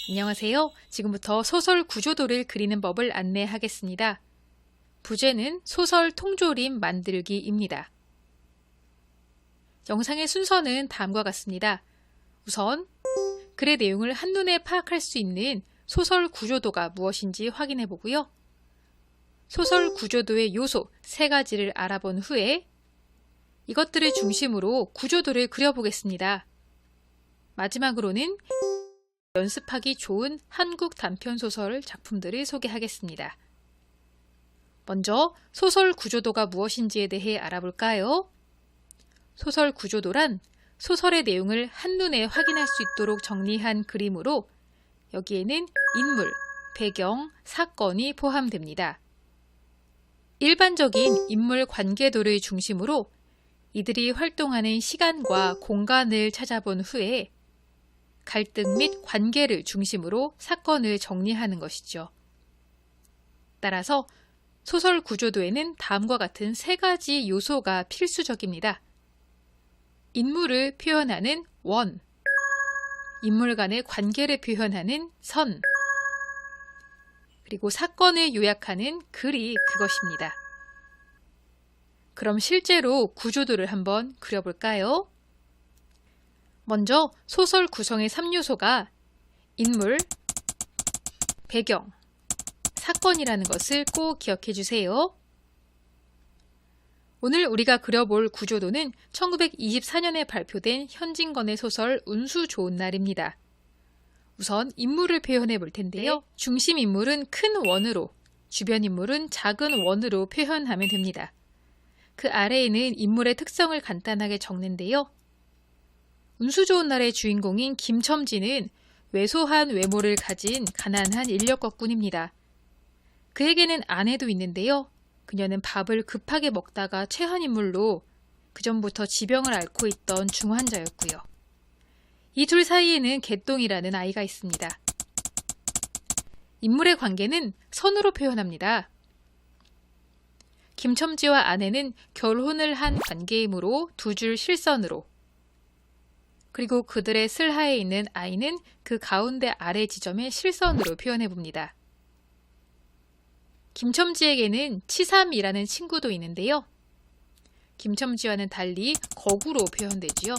안녕하세요. 지금부터 소설 구조도를 그리는 법을 안내하겠습니다. 부제는 소설 통조림 만들기입니다. 영상의 순서는 다음과 같습니다. 우선 글의 내용을 한눈에 파악할 수 있는 소설 구조도가 무엇인지 확인해 보고요. 소설 구조도의 요소 3가지를 알아본 후에 이것들을 중심으로 구조도를 그려보겠습니다. 마지막으로는 연습하기 좋은 한국 단편소설 작품들을 소개하겠습니다. 먼저 소설 구조도가 무엇인지에 대해 알아볼까요? 소설 구조도란 소설의 내용을 한눈에 확인할 수 있도록 정리한 그림으로 여기에는 인물, 배경, 사건이 포함됩니다. 일반적인 인물 관계도를 중심으로 이들이 활동하는 시간과 공간을 찾아본 후에 갈등 및 관계를 중심으로 사건을 정리하는 것이죠. 따라서 소설 구조도에는 다음과 같은 3가지 요소가 필수적입니다. 인물을 표현하는 원, 인물 간의 관계를 표현하는 선, 그리고 사건을 요약하는 글이 그것입니다. 그럼 실제로 구조도를 한번 그려볼까요? 먼저 소설 구성의 3요소가 인물, 배경, 사건이라는 것을 꼭 기억해 주세요. 오늘 우리가 그려볼 구조도는 1924년에 발표된 현진건의 소설 운수 좋은 날입니다. 우선 인물을 표현해 볼 텐데요. 중심 인물은 큰 원으로, 주변 인물은 작은 원으로 표현하면 됩니다. 그 아래에는 인물의 특성을 간단하게 적는데요. 운수 좋은 날의 주인공인 김첨지는 왜소한 외모를 가진 가난한 인력거꾼입니다. 그에게는 아내도 있는데요. 그녀는 밥을 급하게 먹다가 체한 인물로 그전부터 지병을 앓고 있던 중환자였고요. 이 둘 사이에는 개똥이라는 아이가 있습니다. 인물의 관계는 선으로 표현합니다. 김첨지와 아내는 결혼을 한 관계이므로 2줄 실선으로, 그리고 그들의 슬하에 있는 아이는 그 가운데 아래 지점의 실선으로 표현해 봅니다. 김첨지에게는 치삼이라는 친구도 있는데요. 김첨지와는 달리 거구로 표현되지요.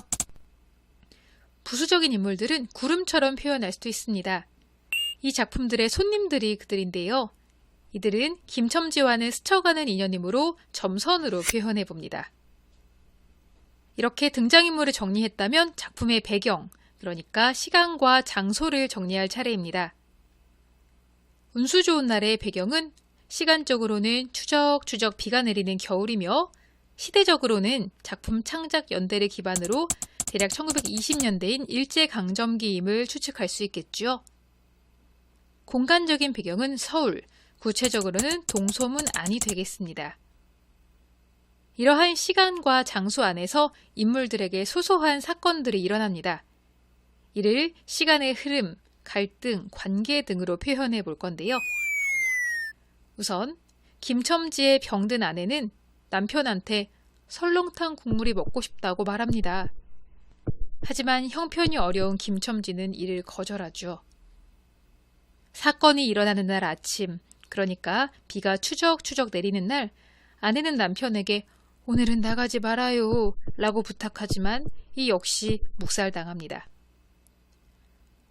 부수적인 인물들은 구름처럼 표현할 수도 있습니다. 이 작품들의 손님들이 그들인데요. 이들은 김첨지와는 스쳐가는 인연이므로 점선으로 표현해 봅니다. 이렇게 등장인물을 정리했다면 작품의 배경, 그러니까 시간과 장소를 정리할 차례입니다. 운수 좋은 날의 배경은 시간적으로는 추적추적 비가 내리는 겨울이며 시대적으로는 작품 창작 연대를 기반으로 대략 1920년대인 일제강점기임을 추측할 수 있겠죠. 공간적인 배경은 서울, 구체적으로는 동소문 안이 되겠습니다. 이러한 시간과 장소 안에서 인물들에게 소소한 사건들이 일어납니다. 이를 시간의 흐름, 갈등, 관계 등으로 표현해 볼 건데요. 우선 김첨지의 병든 아내는 남편한테 설렁탕 국물이 먹고 싶다고 말합니다. 하지만 형편이 어려운 김첨지는 이를 거절하죠. 사건이 일어나는 날 아침, 그러니까 비가 추적추적 내리는 날, 아내는 남편에게 오늘은 나가지 말아요 라고 부탁하지만 이 역시 묵살당합니다.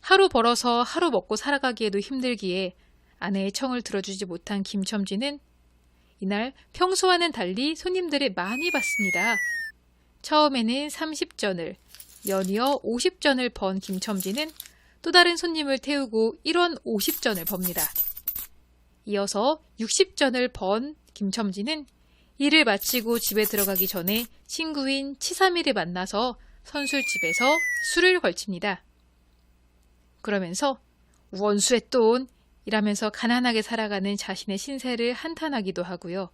하루 벌어서 하루 먹고 살아가기에도 힘들기에 아내의 청을 들어주지 못한 김첨지는 이날 평소와는 달리 손님들을 많이 받습니다. 처음에는 30전을, 연이어 50전을 번 김첨지는 또 다른 손님을 태우고 1원 50전을 법니다. 이어서 60전을 번 김첨지는 일을 마치고 집에 들어가기 전에 친구인 치삼이를 만나서 선술집에서 술을 걸칩니다. 그러면서 원수의 돈! 이라면서 가난하게 살아가는 자신의 신세를 한탄하기도 하고요.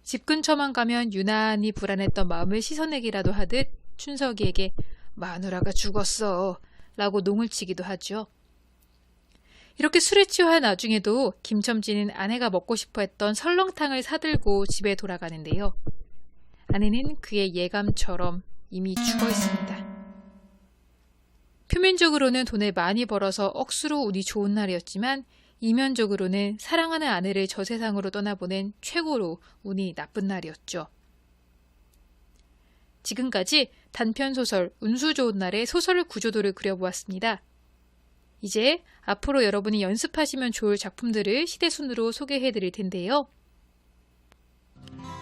집 근처만 가면 유난히 불안했던 마음을 씻어내기라도 하듯 춘석이에게 마누라가 죽었어 라고 농을 치기도 하죠. 이렇게 술에 취한 나중에도 김첨지는 아내가 먹고 싶어 했던 설렁탕을 사들고 집에 돌아가는데요. 아내는 그의 예감처럼 이미 죽어 있습니다. 표면적으로는 돈을 많이 벌어서 억수로 운이 좋은 날이었지만 이면적으로는 사랑하는 아내를 저 세상으로 떠나보낸 최고로 운이 나쁜 날이었죠. 지금까지 단편소설 운수 좋은 날의 소설 구조도를 그려보았습니다. 이제 앞으로 여러분이 연습하시면 좋을 작품들을 시대순으로 소개해드릴 텐데요.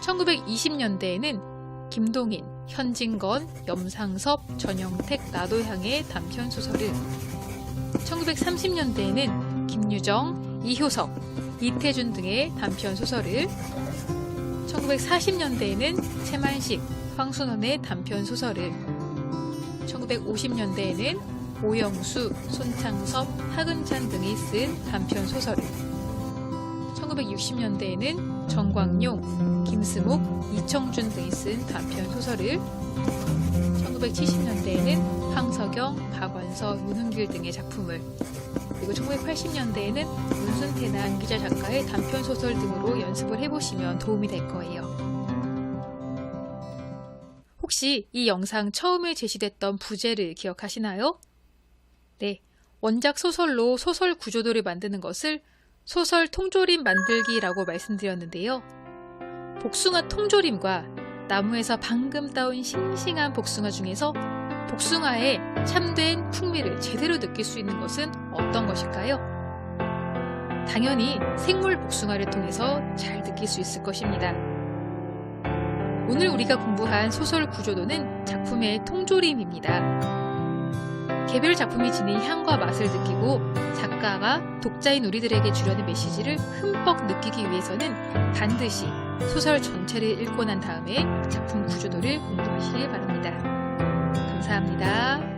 1920년대에는 김동인, 현진건, 염상섭, 전영택, 나도향의 단편소설을, 1930년대에는 김유정, 이효석, 이태준 등의 단편소설을, 1940년대에는 채만식, 황순원의 단편소설을, 1950년대에는 오영수, 손창섭, 하근찬 등이 쓴 단편소설을, 1960년대에는 정광용, 김스목, 이청준 등이 쓴 단편소설을, 1970년대에는 황석영, 박완서, 윤은길 등의 작품을, 그리고 1980년대에는 문순태나 안기자 작가의 단편소설 등으로 연습을 해보시면 도움이 될 거예요. 혹시 이 영상 처음에 제시됐던 부제를 기억하시나요? 네, 원작 소설로 소설 구조도를 만드는 것을 소설 통조림 만들기라고 말씀드렸는데요. 복숭아 통조림과 나무에서 방금 따온 싱싱한 복숭아 중에서 복숭아의 참된 풍미를 제대로 느낄 수 있는 것은 어떤 것일까요? 당연히 생물 복숭아를 통해서 잘 느낄 수 있을 것입니다. 오늘 우리가 공부한 소설 구조도는 작품의 통조림입니다. 개별 작품이 지닌 향과 맛을 느끼고 작가가 독자인 우리들에게 주려는 메시지를 흠뻑 느끼기 위해서는 반드시 소설 전체를 읽고 난 다음에 작품 구조도를 공부하시길 바랍니다. 감사합니다.